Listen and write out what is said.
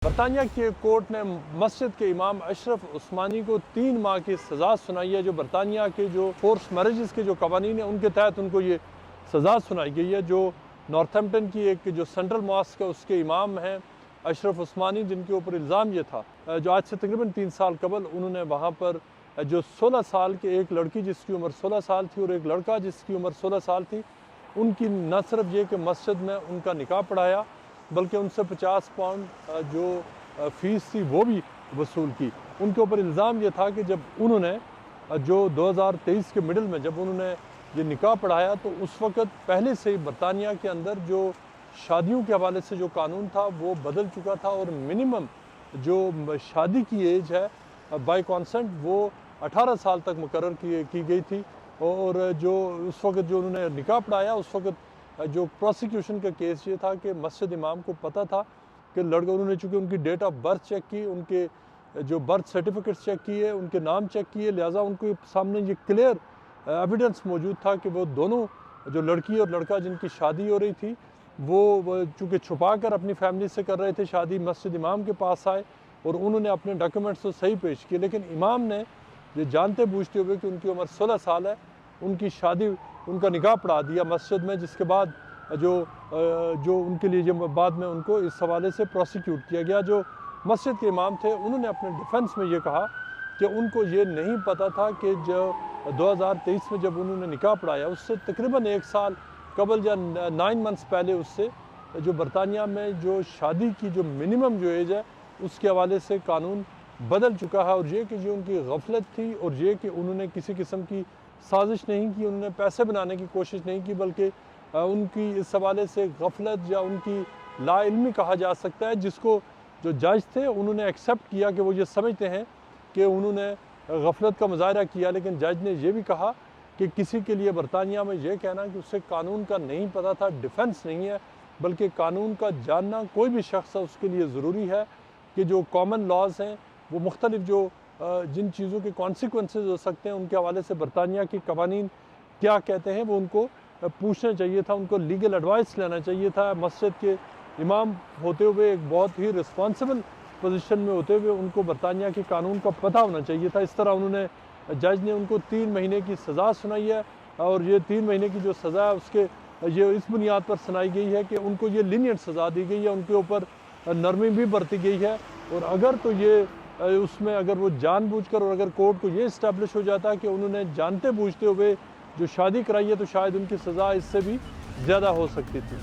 बरतानिया के कोर्ट ने मस्जिद के इमाम अशरफ उस्मानी को 3 माह की सज़ा सुनाई है। जो बरतानिया के जो फोर्स मैरिजेस के जो कवानीन है उनके तहत उनको ये सज़ा सुनाई गई है। जो नॉर्थैम्पटन की एक जो सेंट्रल मॉस्क है उसके इमाम हैं अशरफ उस्मानी, जिनके ऊपर इल्ज़ाम ये था जो आज से तकरीबन 3 साल कबल उन्होंने वहाँ पर जो 16 साल के एक लड़की जिसकी उम्र 16 साल थी और एक लड़का जिसकी उम्र 16 साल थी, उनकी न सिर्फ ये कि मस्जिद में उनका निकाह पढ़ाया बल्कि उनसे 50 पाउंड जो फ़ीस थी वो भी वसूल की। उनके ऊपर इल्ज़ाम ये था कि जब उन्होंने जो 2023 के मिडल में जब उन्होंने ये निकाह पढ़ाया तो उस वक़्त पहले से ही बरतानिया के अंदर जो शादियों के हवाले से जो कानून था वो बदल चुका था और मिनिमम जो शादी की एज है बाय कॉन्सेंट वो 18 साल तक मुकर्रर की गई थी। और जो उस वक़्त जो उन्होंने निकाह पढ़ाया उस वक़्त जो प्रोसिक्यूशन का केस ये था कि मस्जिद इमाम को पता था कि लड़का, उन्होंने चूँकि उनकी डेट ऑफ बर्थ चेक की, उनके जो बर्थ सर्टिफिकेट्स चेक किए, उनके नाम चेक किए, लिहाजा उनको सामने ये क्लियर एविडेंस मौजूद था कि वो दोनों जो लड़की और लड़का जिनकी शादी हो रही थी वो चूँकि छुपा कर अपनी फैमिली से कर रहे थे शादी, मस्जिद इमाम के पास आए और उन्होंने अपने डॉक्यूमेंट्स तो सही पेश किए, लेकिन इमाम ने ये जानते बूझते हुए कि उनकी उम्र 16 साल है उनकी शादी, उनका निकाह पढ़ा दिया मस्जिद में, जिसके बाद जो उनके लिए जो बाद में उनको इस हवाले से प्रोसिक्यूट किया गया। जो मस्जिद के इमाम थे उन्होंने अपने डिफेंस में ये कहा कि उनको ये नहीं पता था कि जो 2023 में जब उन्होंने निकाह पढ़ाया उससे तकरीबन 1 साल कबल या 9 मंथ्स पहले उससे जो बरतानिया में जो शादी की जो मिनिमम जो एज है उसके हवाले से कानून बदल चुका है। और ये कि जो उनकी गफलत थी और ये कि उन्होंने किसी किस्म की साजिश नहीं की, उन्होंने पैसे बनाने की कोशिश नहीं की, बल्कि उनकी इस हवाले से गफलत या उनकी लाइल्मी कहा जा सकता है, जिसको जो जज थे उन्होंने एक्सेप्ट किया कि वो ये समझते हैं कि उन्होंने गफलत का मुजाहरा किया। लेकिन जज ने यह भी कहा कि किसी के लिए बरतानिया में ये कहना कि उसे कानून का नहीं पता था डिफेंस नहीं है, बल्कि कानून का जानना कोई भी शख्स है उसके लिए ज़रूरी है कि जो कॉमन लॉज हैं वो मुख्तलिफ जो जिन चीज़ों के कॉन्सिक्वेंसेस हो सकते हैं उनके हवाले से बरतानिया के कवानीन क्या कहते हैं वो उनको पूछना चाहिए था, उनको लीगल एडवाइस लेना चाहिए था। मस्जिद के इमाम होते हुए एक बहुत ही रिस्पॉन्सिबल पोजीशन में होते हुए उनको बरतानिया के कानून का पता होना चाहिए था। इस तरह उन्होंने जज ने उनको 3 महीने की सज़ा सुनाई है और ये 3 महीने की जो सज़ा है उसके ये इस बुनियाद पर सुनाई गई है कि उनको ये लीनियंट सज़ा दी गई है, उनके ऊपर नरमी भी बरती गई है। और अगर तो ये उसमें अगर वो जानबूझकर और अगर कोर्ट को ये इस्टेब्लिश हो जाता है कि उन्होंने जानते बूझते हुए जो शादी कराई है तो शायद उनकी सज़ा इससे भी ज़्यादा हो सकती थी।